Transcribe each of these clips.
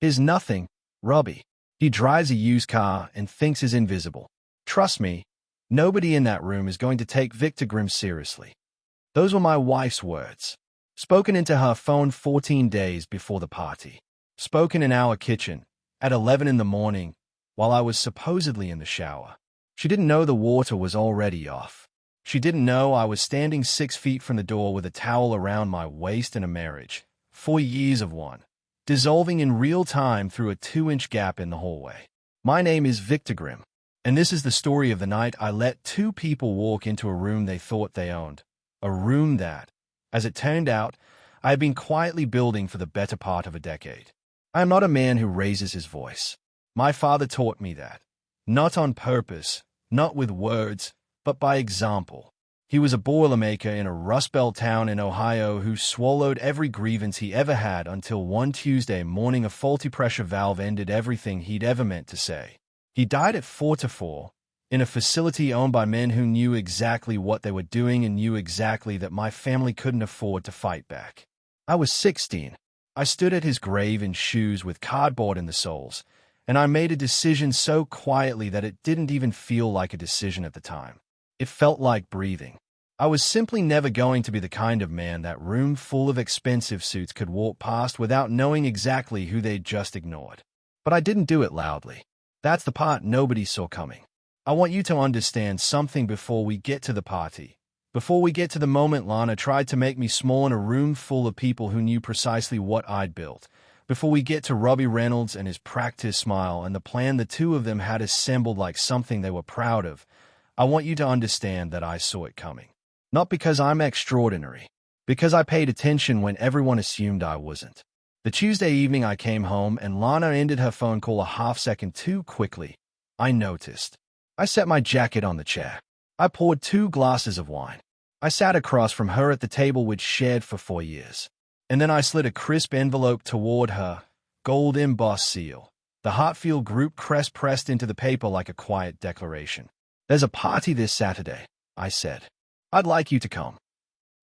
He's nothing, Robbie. He drives a used car and thinks he's invisible. Trust me, nobody in that room is going to take Victor Grimm seriously. Those were my wife's words, spoken into her phone 14 days before the party, spoken in our kitchen at 11 in the morning while I was supposedly in the shower. She didn't know the water was already off. She didn't know I was standing 6 feet from the door with a towel around my waist in a marriage, 4 years of one, dissolving in real time through a 2-inch gap in the hallway. My name is Victor Grimm, and this is the story of the night I let 2 people walk into a room they thought they owned. A room that, as it turned out, I had been quietly building for the better part of a decade. I am not a man who raises his voice. My father taught me that. Not on purpose, not with words, but by example. He was a boilermaker in a Rust Belt town in Ohio who swallowed every grievance he ever had until one Tuesday morning a faulty pressure valve ended everything he'd ever meant to say. He died at 4 to 4, in a facility owned by men who knew exactly what they were doing and knew exactly that my family couldn't afford to fight back. I was 16. I stood at his grave in shoes with cardboard in the soles, and I made a decision so quietly that it didn't even feel like a decision at the time. It felt like breathing. I was simply never going to be the kind of man that room full of expensive suits could walk past without knowing exactly who they'd just ignored. But I didn't do it loudly. That's the part nobody saw coming. I want you to understand something before we get to the party. Before we get to the moment Lana tried to make me small in a room full of people who knew precisely what I'd built. Before we get to Robbie Reynolds and his practice smile and the plan the two of them had assembled like something they were proud of, I want you to understand that I saw it coming. Not because I'm extraordinary, because I paid attention when everyone assumed I wasn't. The Tuesday evening I came home and Lana ended her phone call a half-second too quickly. I noticed. I set my jacket on the chair. I poured 2 glasses of wine. I sat across from her at the table we'd shared for 4 years. And then I slid a crisp envelope toward her, gold embossed seal, the Hartfield group crest pressed into the paper like a quiet declaration. There's a party this Saturday, I said. I'd like you to come.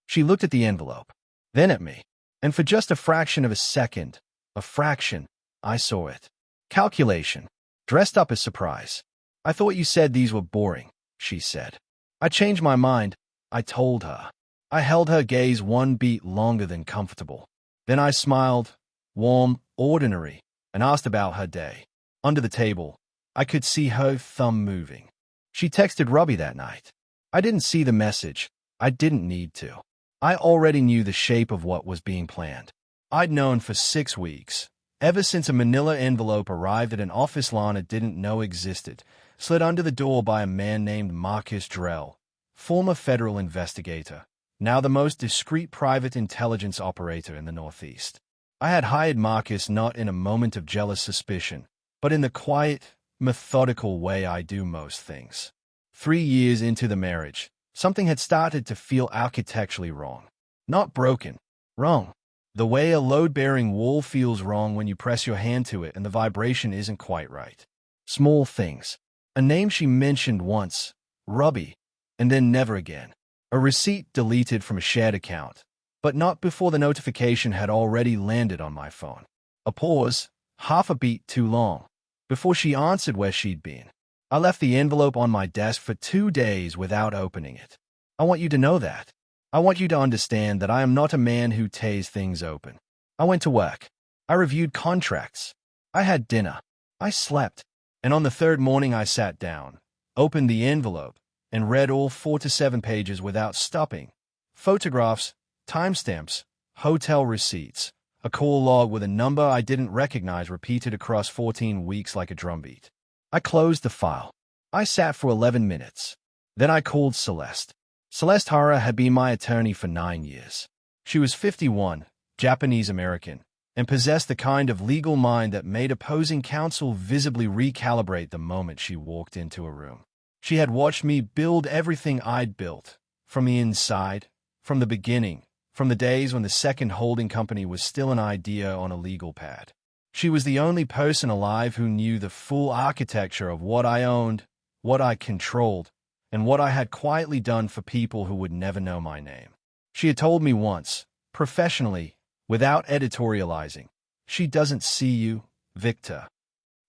She looked at the envelope, then at me, and for just a fraction of a second, I saw it. Calculation, dressed up as surprise. I thought you said these were boring, she said. I changed my mind, I told her. I held her gaze 1 beat longer than comfortable. Then I smiled, warm, ordinary, and asked about her day. Under the table, I could see her thumb moving. She texted Robbie that night. I didn't see the message. I didn't need to. I already knew the shape of what was being planned. I'd known for 6 weeks, ever since a manila envelope arrived at an office Lana didn't know existed, slid under the door by a man named Marcus Drell, former federal investigator, now the most discreet private intelligence operator in the Northeast. I had hired Marcus not in a moment of jealous suspicion, but in the quiet, methodical way I do most things. 3 years into the marriage, something had started to feel architecturally wrong. Not broken, wrong. The way a load-bearing wall feels wrong when you press your hand to it and the vibration isn't quite right. Small things. A name she mentioned once, Robbie, and then never again. A receipt deleted from a shared account, but not before the notification had already landed on my phone. A pause, half a beat too long, before she answered where she'd been. I left the envelope on my desk for 2 days without opening it. I want you to know that. I want you to understand that I am not a man who tears things open. I went to work. I reviewed contracts. I had dinner. I slept. And on the 3rd morning I sat down, opened the envelope, and read all 4 to 7 pages without stopping. Photographs, timestamps, hotel receipts, a call log with a number I didn't recognize repeated across 14 weeks like a drumbeat. I closed the file. I sat for 11 minutes. Then I called Celeste. Celeste Hara had been my attorney for 9 years. She was 51, Japanese-American, and possessed the kind of legal mind that made opposing counsel visibly recalibrate the moment she walked into a room. She had watched me build everything I'd built, from the inside, from the beginning, from the days when the second holding company was still an idea on a legal pad. She was the only person alive who knew the full architecture of what I owned, what I controlled, and what I had quietly done for people who would never know my name. She had told me once, professionally, without editorializing, she doesn't see you, Victor.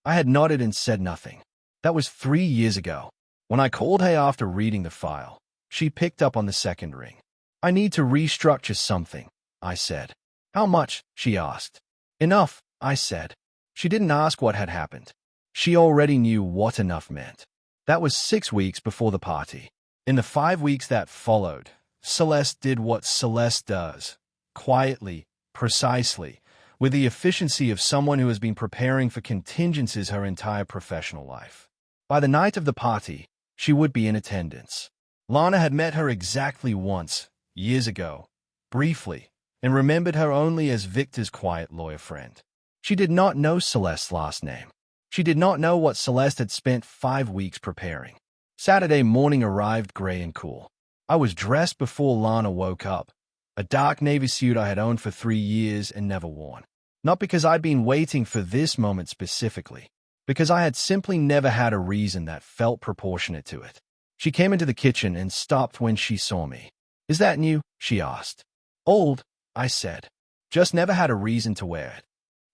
I had nodded and said nothing. That was 3 years ago. When I called her after reading the file, she picked up on the second ring. I need to restructure something, I said. How much? She asked. Enough, I said. She didn't ask what had happened. She already knew what enough meant. That was 6 weeks before the party. In the 5 weeks that followed, Celeste did what Celeste does, quietly, precisely, with the efficiency of someone who has been preparing for contingencies her entire professional life. By the night of the party, she would be in attendance. Lana had met her exactly once, years ago, briefly, and remembered her only as Victor's quiet lawyer friend. She did not know Celeste's last name. She did not know what Celeste had spent 5 weeks preparing. Saturday morning arrived gray and cool. I was dressed before Lana woke up, a dark navy suit I had owned for 3 years and never worn. Not because I'd been waiting for this moment specifically, because I had simply never had a reason that felt proportionate to it. She came into the kitchen and stopped when she saw me. Is that new? She asked. Old, I said. Just never had a reason to wear it.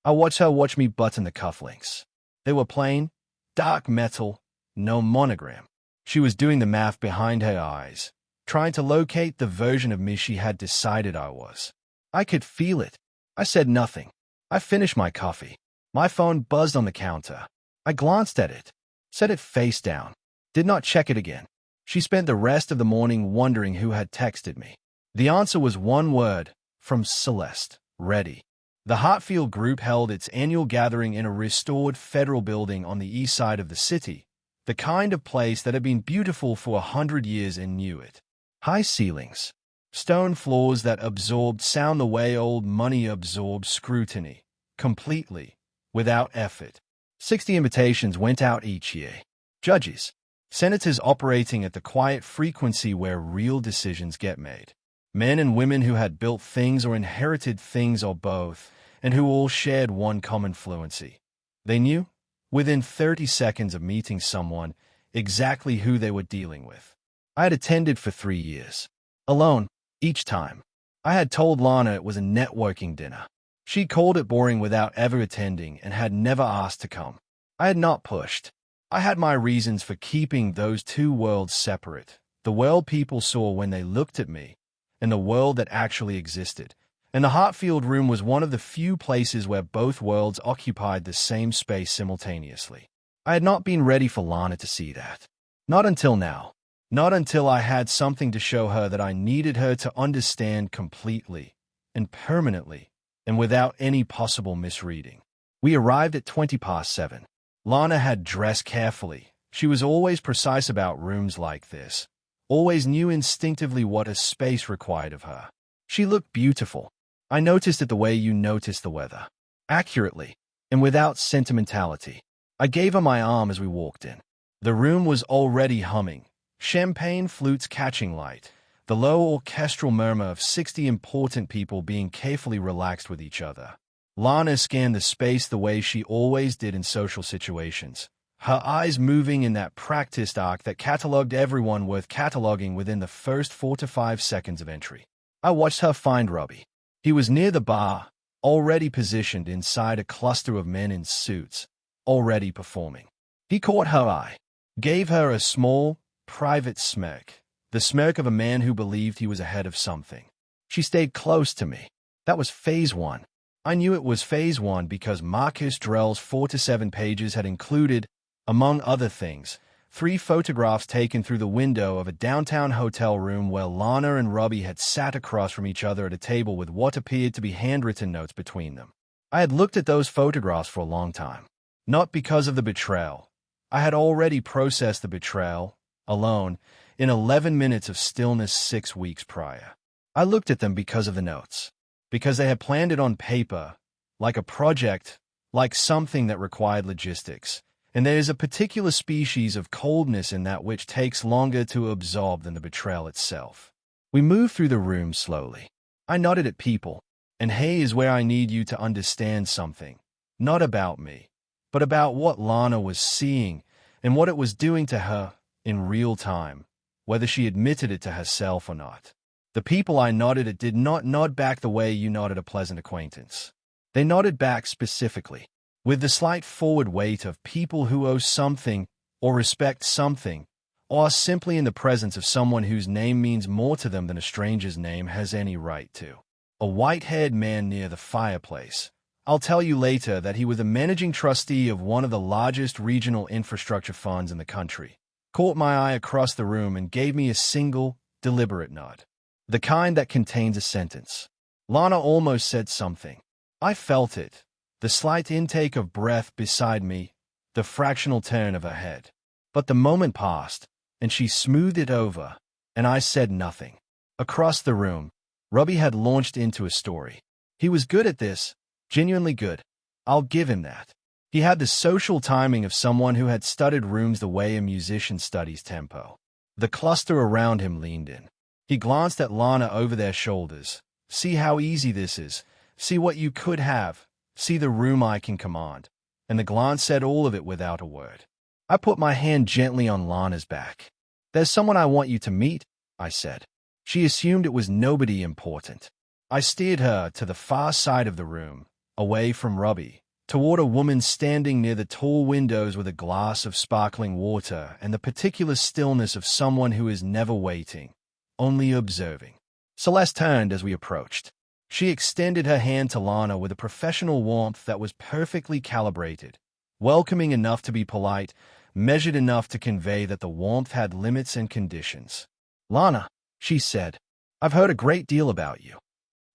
I watched her watch me button the cufflinks. They were plain, dark metal, no monogram. She was doing the math behind her eyes, trying to locate the version of me she had decided I was. I could feel it. I said nothing. I finished my coffee. My phone buzzed on the counter. I glanced at it, set it face down, did not check it again. She spent the rest of the morning wondering who had texted me. The answer was one word, from Celeste, ready. The Hartfield group held its annual gathering in a restored federal building on the east side of the city, the kind of place that had been beautiful for 100 years and knew it. High ceilings, stone floors that absorbed sound the way old money absorbed scrutiny, completely, without effort. 60 invitations went out each year. Judges, senators operating at the quiet frequency where real decisions get made. Men and women who had built things or inherited things or both, and who all shared one common fluency. They knew, within 30 seconds of meeting someone, exactly who they were dealing with. I had attended for 3 years. Alone, each time. I had told Lana it was a networking dinner. She called it boring without ever attending and had never asked to come. I had not pushed. I had my reasons for keeping those two worlds separate. The world people saw when they looked at me, and the world that actually existed. And the Hartfield room was one of the few places where both worlds occupied the same space simultaneously. I had not been ready for Lana to see that. Not until now. Not until I had something to show her that I needed her to understand completely and permanently and without any possible misreading. We arrived at 7:20. Lana had dressed carefully. She was always precise about rooms like this, always knew instinctively what a space required of her. She looked beautiful. I noticed it the way you notice the weather. Accurately, and without sentimentality. I gave her my arm as we walked in. The room was already humming, champagne flutes catching light, the low orchestral murmur of 60 important people being carefully relaxed with each other. Lana scanned the space the way she always did in social situations, her eyes moving in that practiced arc that cataloged everyone worth cataloging within the first 4 to 5 seconds of entry. I watched her find Robbie. He was near the bar, already positioned inside a cluster of men in suits, already performing. He caught her eye, gave her a small, private smirk, the smirk of a man who believed he was ahead of something. She stayed close to me. That was phase 1. I knew it was phase 1 because Marcus Drell's 4 to 7 pages had included, among other things, 3 photographs taken through the window of a downtown hotel room where Lana and Robbie had sat across from each other at a table with what appeared to be handwritten notes between them. I had looked at those photographs for a long time. Not because of the betrayal. I had already processed the betrayal, alone, in 11 minutes of stillness 6 weeks prior. I looked at them because of the notes. Because they had planned it on paper, like a project, like something that required logistics. And there is a particular species of coldness in that which takes longer to absorb than the betrayal itself. We moved through the room slowly. I nodded at people, and hey is where I need you to understand something. Not about me, but about what Lana was seeing and what it was doing to her in real time, whether she admitted it to herself or not. The people I nodded at did not nod back the way you nod at a pleasant acquaintance. They nodded back specifically. with the slight forward weight of people who owe something or respect something, or are simply in the presence of someone whose name means more to them than a stranger's name has any right to. A white-haired man near the fireplace. I'll tell you later that he was the managing trustee of one of the largest regional infrastructure funds in the country. Caught my eye across the room and gave me a single, deliberate nod. The kind that contains a sentence. Lana almost said something. I felt it. The slight intake of breath beside me, the fractional turn of her head. But the moment passed, and she smoothed it over, and I said nothing. Across the room, Robbie had launched into a story. He was good at this, genuinely good. I'll give him that. He had the social timing of someone who had studied rooms the way a musician studies tempo. The cluster around him leaned in. He glanced at Lana over their shoulders. See how easy this is. See what you could have. See the room I can command. And the glance said all of it without a word. I put my hand gently on Lana's back. There's someone I want you to meet, I said. She assumed it was nobody important. I steered her to the far side of the room, away from Robbie, toward a woman standing near the tall windows with a glass of sparkling water and the particular stillness of someone who is never waiting, only observing. Celeste turned as we approached. She extended her hand to Lana with a professional warmth that was perfectly calibrated, welcoming enough to be polite, measured enough to convey that the warmth had limits and conditions. Lana, she said, I've heard a great deal about you.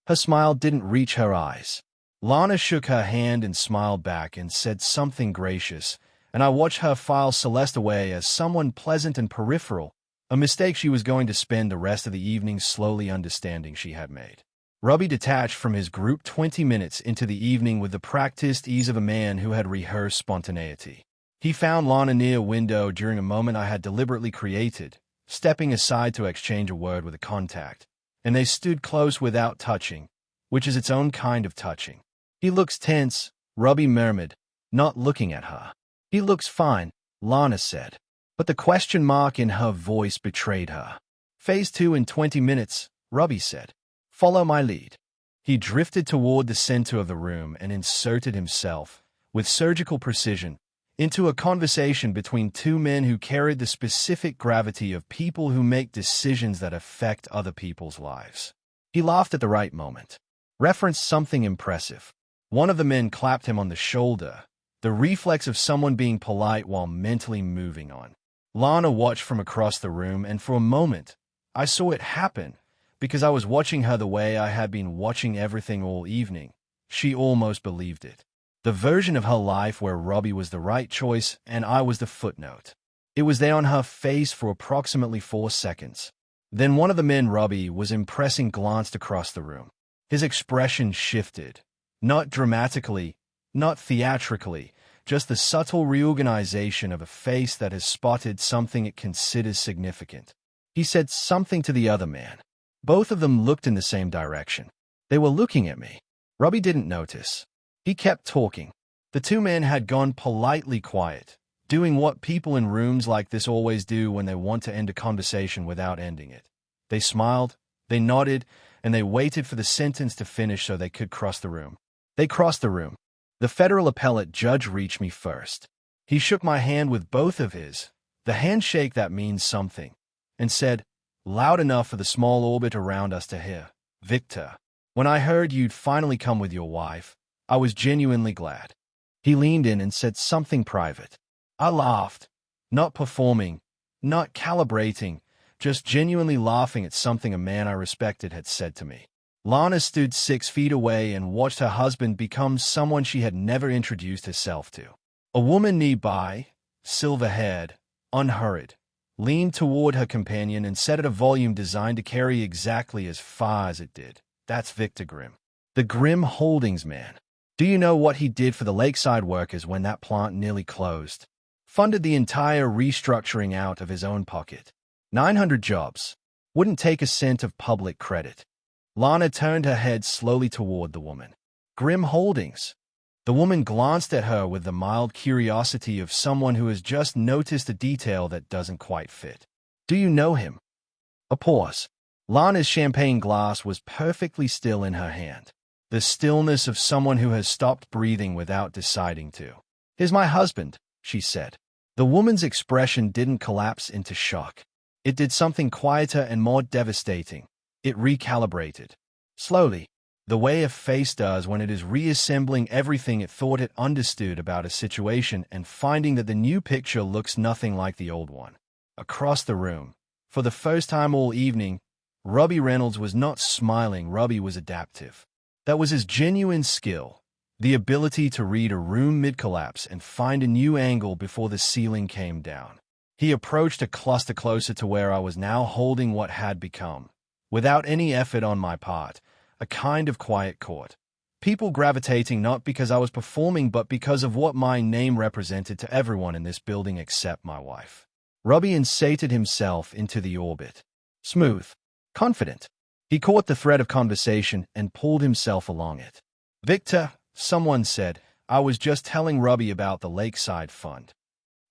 Her smile didn't reach her eyes. Lana shook her hand and smiled back and said something gracious, and I watched her file Celeste away as someone pleasant and peripheral, a mistake she was going to spend the rest of the evening slowly understanding she had made. Robbie detached from his group 20 minutes into the evening with the practiced ease of a man who had rehearsed spontaneity. He found Lana near a window during a moment I had deliberately created, stepping aside to exchange a word with a contact, and they stood close without touching, which is its own kind of touching. He looks tense, Robbie murmured, not looking at her. He looks fine, Lana said, but the question mark in her voice betrayed her. Phase 2 in 20 minutes, Robbie said. Follow my lead. He drifted toward the center of the room and inserted himself, with surgical precision, into a conversation between two men who carried the specific gravity of people who make decisions that affect other people's lives. He laughed at the right moment, referenced something impressive. One of the men clapped him on the shoulder, the reflex of someone being polite while mentally moving on. Lana watched from across the room, and for a moment, I saw it happen. Because I was watching her the way I had been watching everything all evening. She almost believed it. The version of her life where Robbie was the right choice and I was the footnote. It was there on her face for approximately 4 seconds. Then one of the men Robbie was impressing glanced across the room. His expression shifted. Not dramatically, not theatrically, just the subtle reorganization of a face that has spotted something it considers significant. He said something to the other man. Both of them looked in the same direction. They were looking at me. Robbie didn't notice. He kept talking. The two men had gone politely quiet, doing what people in rooms like this always do when they want to end a conversation without ending it. They smiled, they nodded, and they waited for the sentence to finish so they could cross the room. They crossed the room. The federal appellate judge reached me first. He shook my hand with both of his, the handshake that means something, and said, loud enough for the small orbit around us to hear, Victor, when I heard you'd finally come with your wife, I was genuinely glad. He leaned in and said something private. I laughed, not performing, not calibrating, just genuinely laughing at something a man I respected had said to me. Lana stood 6 feet away and watched her husband become someone she had never introduced herself to. A woman nearby, silver-haired, unhurried, leaned toward her companion and said at a volume designed to carry exactly as far as it did. That's Victor Grimm. The Grimm Holdings man. Do you know what he did for the lakeside workers when that plant nearly closed? Funded the entire restructuring out of his own pocket. 900 jobs. Wouldn't take a cent of public credit. Lana turned her head slowly toward the woman. Grimm Holdings. The woman glanced at her with the mild curiosity of someone who has just noticed a detail that doesn't quite fit. Do you know him? A pause. Lana's champagne glass was perfectly still in her hand. The stillness of someone who has stopped breathing without deciding to. "He's my husband," she said. The woman's expression didn't collapse into shock. It did something quieter and more devastating. It recalibrated. Slowly, the way a face does when it is reassembling everything it thought it understood about a situation and finding that the new picture looks nothing like the old one. Across the room, for the first time all evening, Robbie Reynolds was not smiling. Robbie was adaptive. That was his genuine skill, the ability to read a room mid-collapse and find a new angle before the ceiling came down. He approached a cluster closer to where I was now holding what had become, without any effort on my part, a kind of quiet court. People gravitating not because I was performing but because of what my name represented to everyone in this building except my wife. Robbie inserted himself into the orbit. Smooth, confident. He caught the thread of conversation and pulled himself along it. "Victor," someone said, "I was just telling Robbie about the Lakeside Fund."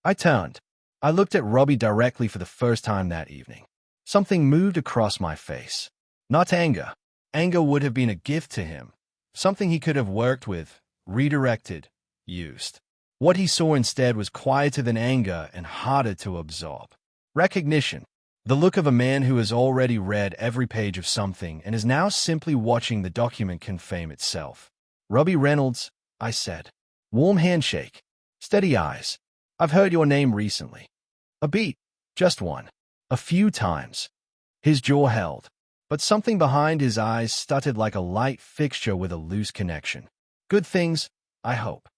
I turned. I looked at Robbie directly for the first time that evening. Something moved across my face. Not anger. Anger would have been a gift to him. Something he could have worked with, redirected, used. What he saw instead was quieter than anger and harder to absorb. Recognition. The look of a man who has already read every page of something and is now simply watching the document confirm itself. "Robbie Reynolds," I said. Warm handshake. Steady eyes. "I've heard your name recently." A beat. Just one. A few times. His jaw held, but something behind his eyes stuttered like a light fixture with a loose connection. "Good things, I hope."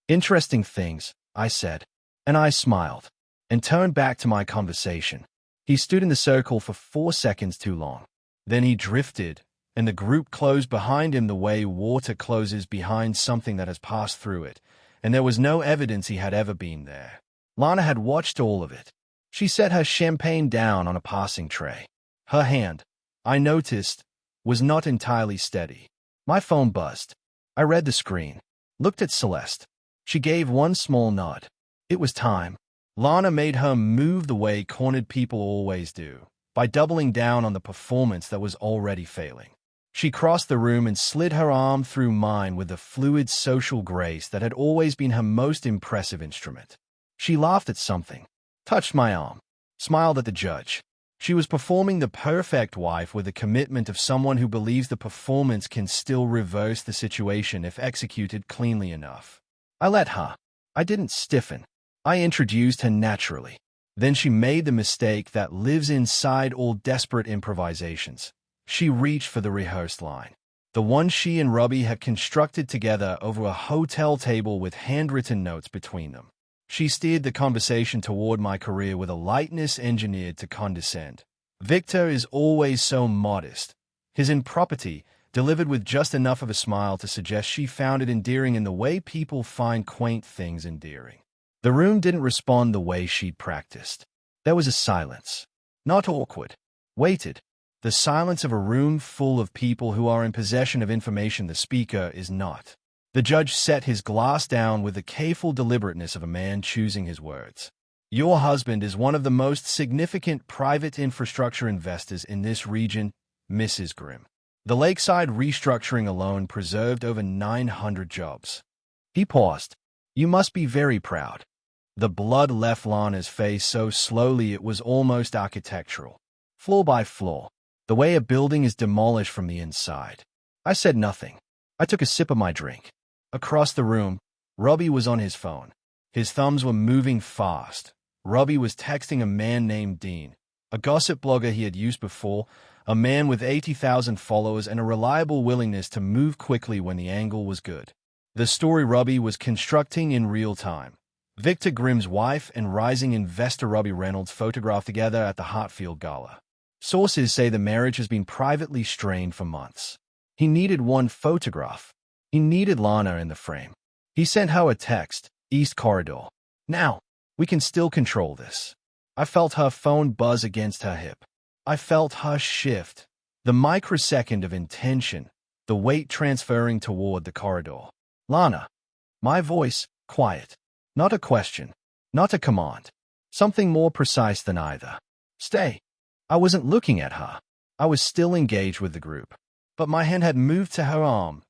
"Interesting things," I said, and I smiled, and turned back to my conversation. He stood in the circle for 4 seconds too long. Then he drifted, and the group closed behind him the way water closes behind something that has passed through it, and there was no evidence he had ever been there. Lana had watched all of it. She set her champagne down on a passing tray. Her hand, I noticed, was not entirely steady. My phone buzzed. I read the screen, looked at Celeste. She gave one small nod. It was time. Lana made her move the way cornered people always do, by doubling down on the performance that was already failing. She crossed the room and slid her arm through mine with the fluid social grace that had always been her most impressive instrument. She laughed at something, touched my arm, smiled at the judge. She was performing the perfect wife with the commitment of someone who believes the performance can still reverse the situation if executed cleanly enough. I let her. I didn't stiffen. I introduced her naturally. Then she made the mistake that lives inside all desperate improvisations. She reached for the rehearsed line, the one she and Robbie had constructed together over a hotel table with handwritten notes between them. She steered the conversation toward my career with a lightness engineered to condescend. "Victor is always so modest." His impropriety, delivered with just enough of a smile to suggest she found it endearing in the way people find quaint things endearing. The room didn't respond the way she'd practiced. There was a silence. Not awkward. Weighted. The silence of a room full of people who are in possession of information the speaker is not. The judge set his glass down with the careful deliberateness of a man choosing his words. "Your husband is one of the most significant private infrastructure investors in this region, Mrs. Grimm. The Lakeside restructuring alone preserved over 900 jobs." He paused. "You must be very proud." The blood left Lana's face so slowly it was almost architectural. Floor by floor, the way a building is demolished from the inside. I said nothing. I took a sip of my drink. Across the room, Robbie was on his phone. His thumbs were moving fast. Robbie was texting a man named Dean, a gossip blogger he had used before, a man with 80,000 followers and a reliable willingness to move quickly when the angle was good. The story Robbie was constructing in real time. Victor Grimm's wife and rising investor Robbie Reynolds photographed together at the Hartfield gala. Sources say the marriage has been privately strained for months. He needed one photograph. He needed Lana in the frame. He sent her a text, "East Corridor. Now, we can still control this." I felt her phone buzz against her hip. I felt her shift. The microsecond of intention, the weight transferring toward the corridor. "Lana." My voice, quiet. Not a question. Not a command. Something more precise than either. "Stay." I wasn't looking at her. I was still engaged with the group. But my hand had moved to her arm,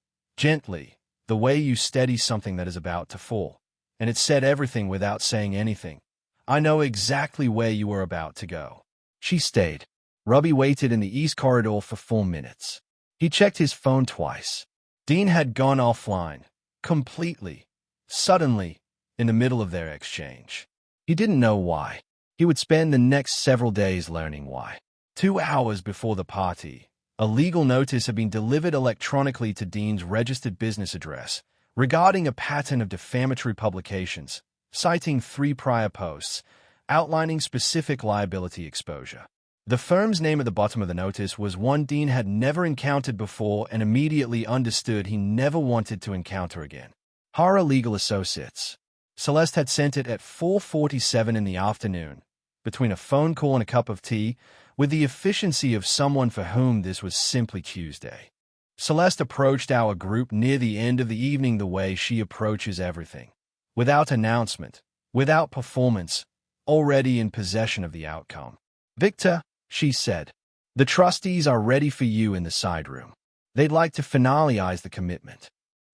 Gently, the way you steady something that is about to fall. And it said everything without saying anything. I know exactly where you were about to go. She stayed. Robbie waited in the east corridor for 4 minutes. He checked his phone twice. Dean had gone offline, completely, suddenly, in the middle of their exchange. He didn't know why. He would spend the next several days learning why. 2 hours before the party, a legal notice had been delivered electronically to Dean's registered business address regarding a pattern of defamatory publications, citing 3 prior posts, outlining specific liability exposure. The firm's name at the bottom of the notice was one Dean had never encountered before and immediately understood he never wanted to encounter again. Horror Legal Associates. Celeste had sent it at 4:47 in the afternoon, between a phone call and a cup of tea, with the efficiency of someone for whom this was simply Tuesday. Celeste approached our group near the end of the evening the way she approaches everything. Without announcement, without performance, already in possession of the outcome. "Victor," she said, "the trustees are ready for you in the side room. They'd like to finalize the commitment."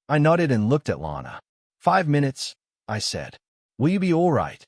I nodded and looked at Lana. 5 minutes, I said. "Will you be all right?"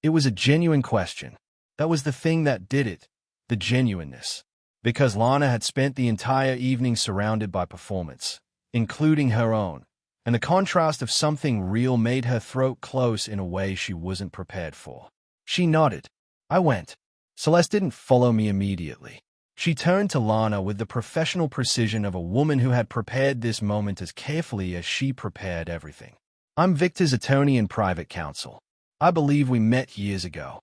It was a genuine question. That was the thing that did it, the genuineness. Because Lana had spent the entire evening surrounded by performance, including her own, and the contrast of something real made her throat close in a way she wasn't prepared for. She nodded. I went. Celeste didn't follow me immediately. She turned to Lana with the professional precision of a woman who had prepared this moment as carefully as she prepared everything. "I'm Victor's attorney and private counsel. I believe we met years ago."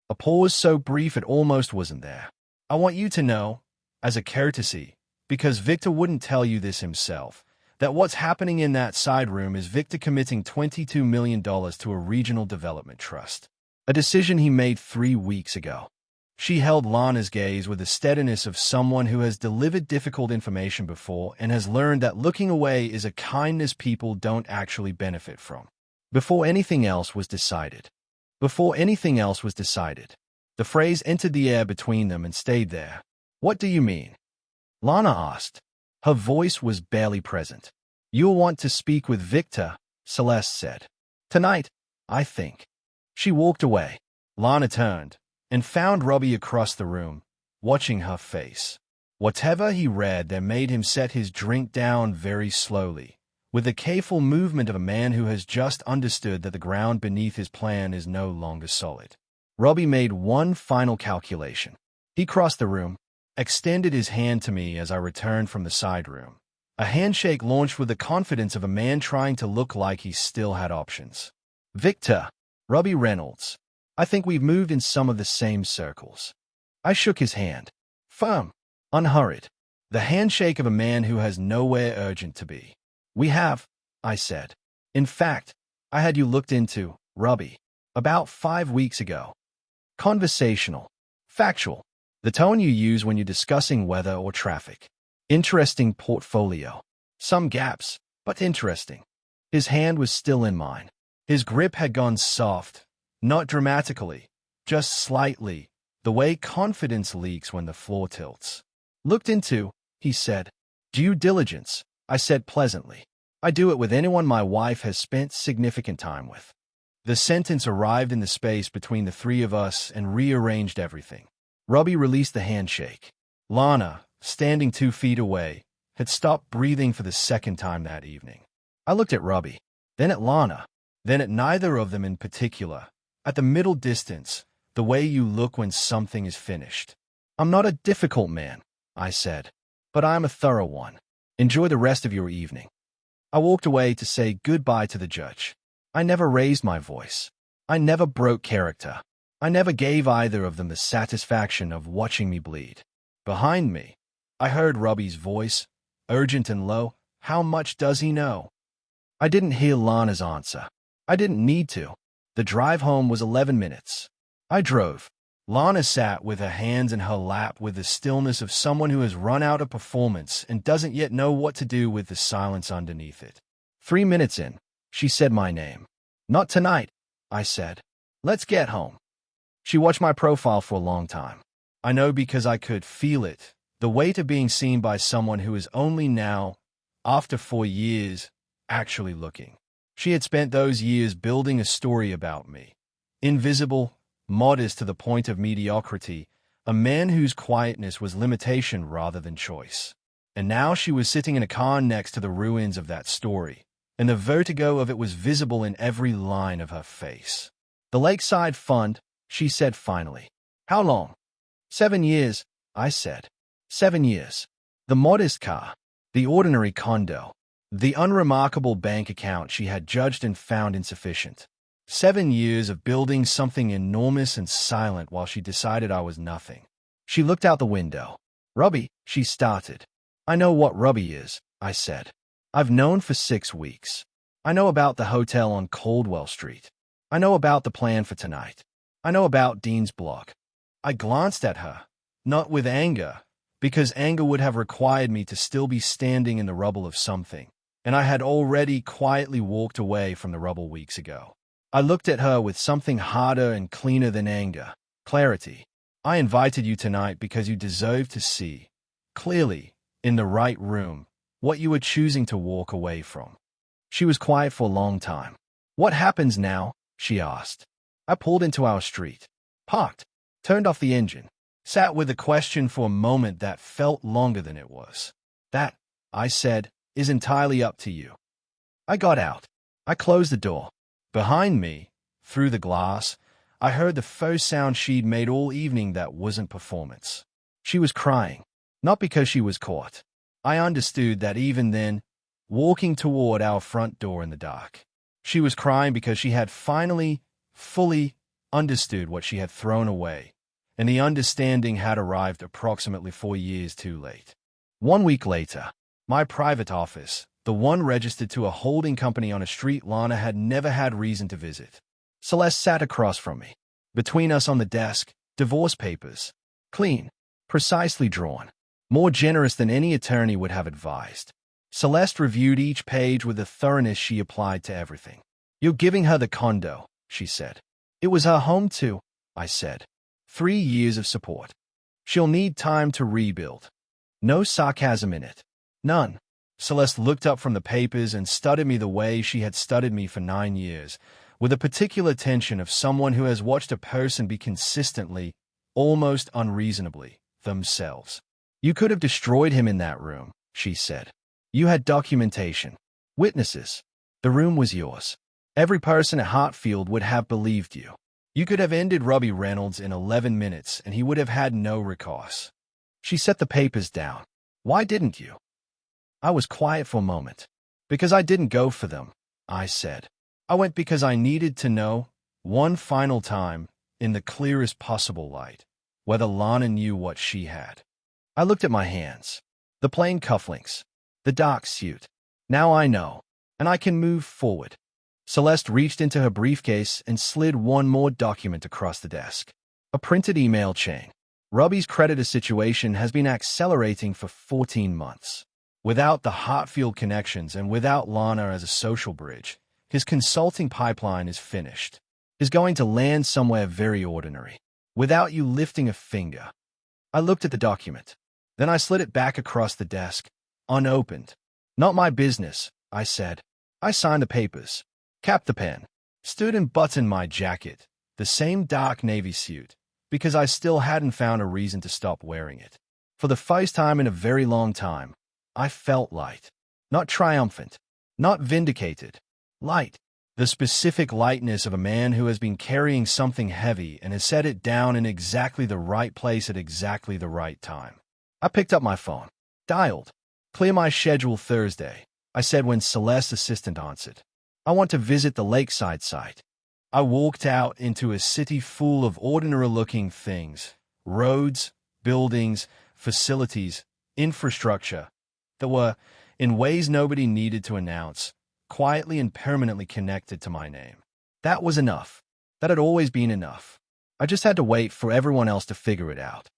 A pause so brief it almost wasn't there. "I want you to know, as a courtesy, because Victor wouldn't tell you this himself, that what's happening in that side room is Victor committing $22 million to a regional development trust. A decision he made 3 weeks ago." She held Lana's gaze with the steadiness of someone who has delivered difficult information before and has learned that looking away is a kindness people don't actually benefit from. Before anything else was decided. Before anything else was decided. The phrase entered the air between them and stayed there. "What do you mean?" Lana asked. Her voice was barely present. "You'll want to speak with Victor," Celeste said. "Tonight, I think." She walked away. Lana turned and found Robbie across the room, watching her face. Whatever he read there made him set his drink down very slowly, with the careful movement of a man who has just understood that the ground beneath his plan is no longer solid. Robbie made one final calculation. He crossed the room, extended his hand to me as I returned from the side room. A handshake launched with the confidence of a man trying to look like he still had options. "Victor, Robbie Reynolds. I think we've moved in some of the same circles." I shook his hand. Firm, unhurried. The handshake of a man who has nowhere urgent to be. "We have," I said. "In fact, I had you looked into, Robbie, about 5 weeks ago." Conversational. Factual. The tone you use when you're discussing weather or traffic. Interesting portfolio. Some gaps, but interesting. His hand was still in mine. His grip had gone soft, not dramatically, just slightly, the way confidence leaks when the floor tilts. "Looked into," he said. "Due diligence," I said pleasantly. "I do it with anyone my wife has spent significant time with." The sentence arrived in the space between the three of us and rearranged everything. Robbie released the handshake. Lana, standing 2 feet away, had stopped breathing for the second time that evening. I looked at Robbie, then at Lana, then at neither of them in particular, at the middle distance, the way you look when something is finished. "I'm not a difficult man," I said, "but I'm a thorough one. Enjoy the rest of your evening." I walked away to say goodbye to the judge. I never raised my voice. I never broke character. I never gave either of them the satisfaction of watching me bleed. Behind me, I heard Robbie's voice, urgent and low. "How much does he know?" I didn't hear Lana's answer. I didn't need to. The drive home was 11 minutes. I drove. Lana sat with her hands in her lap with the stillness of someone who has run out of performance and doesn't yet know what to do with the silence underneath it. 3 minutes in, she said my name. "Not tonight," I said. "Let's get home." She watched my profile for a long time. I know because I could feel it, the weight of being seen by someone who is only now, After 4 years, actually looking. She had spent those years building a story about me. Invisible, modest to the point of mediocrity, a man whose quietness was limitation rather than choice. And now she was sitting in a car next to the ruins of that story, and the vertigo of it was visible in every line of her face. "The Lakeside Fund," she said finally. "How long?" 7 years, I said. 7 years. The modest car, the ordinary condo, the unremarkable bank account she had judged and found insufficient. 7 years of building something enormous and silent while she decided I was nothing. She looked out the window. "Robbie," she started. "I know what Robbie is," I said. "I've known for 6 weeks. I know about the hotel on Caldwell Street. I know about the plan for tonight. I know about Dean's block." I glanced at her, not with anger, because anger would have required me to still be standing in the rubble of something, and I had already quietly walked away from the rubble weeks ago. I looked at her with something harder and cleaner than anger: clarity. "I invited you tonight because you deserve to see, clearly, in the right room, what you were choosing to walk away from." She was quiet for a long time. "What happens now?" she asked. I pulled into our street, parked, turned off the engine, sat with a question for a moment that felt longer than it was. "That," I said, "is entirely up to you." I got out. I closed the door. Behind me, through the glass, I heard the first sound she'd made all evening that wasn't performance. She was crying, not because she was caught. I understood that even then, walking toward our front door in the dark. She was crying because she had finally, fully understood what she had thrown away, and the understanding had arrived approximately 4 years too late. 1 week later, my private office, the one registered to a holding company on a street Lana had never had reason to visit. Celeste sat across from me. Between us on the desk, divorce papers. Clean, precisely drawn, more generous than any attorney would have advised. Celeste reviewed each page with the thoroughness she applied to everything. "You're giving her the condo," she said. "It was her home too," I said. 3 years of support. "She'll need time to rebuild." No sarcasm in it. None. Celeste looked up from the papers and studied me the way she had studied me for 9 years, with a particular tension of someone who has watched a person be consistently, almost unreasonably, themselves. "You could have destroyed him in that room," she said. "You had documentation, witnesses. The room was yours. Every person at Hartfield would have believed you. You could have ended Robbie Reynolds in 11 minutes and he would have had no recourse." She set the papers down. "Why didn't you?" I was quiet for a moment. "Because I didn't go for them," I said. "I went because I needed to know, one final time, in the clearest possible light, whether Lana knew what she had." I looked at my hands. The plain cufflinks. The dark suit. "Now I know, and I can move forward." Celeste reached into her briefcase and slid one more document across the desk. A printed email chain. "Robbie's creditor situation has been accelerating for 14 months. Without the Hartfield connections and without Lana as a social bridge, his consulting pipeline is finished. Is going to land somewhere very ordinary, without you lifting a finger." I looked at the document. Then I slid it back across the desk, unopened. "Not my business," I said. I signed the papers, capped the pen, stood and buttoned my jacket, the same dark navy suit, because I still hadn't found a reason to stop wearing it. For the first time in a very long time, I felt light. Not triumphant, not vindicated. Light. The specific lightness of a man who has been carrying something heavy and has set it down in exactly the right place at exactly the right time. I picked up my phone. Dialed. "Clear my schedule Thursday," I said when Celeste's assistant answered. "I want to visit the Lakeside site." I walked out into a city full of ordinary-looking things. Roads, buildings, facilities, infrastructure that were, in ways nobody needed to announce, quietly and permanently connected to my name. That was enough. That had always been enough. I just had to wait for everyone else to figure it out.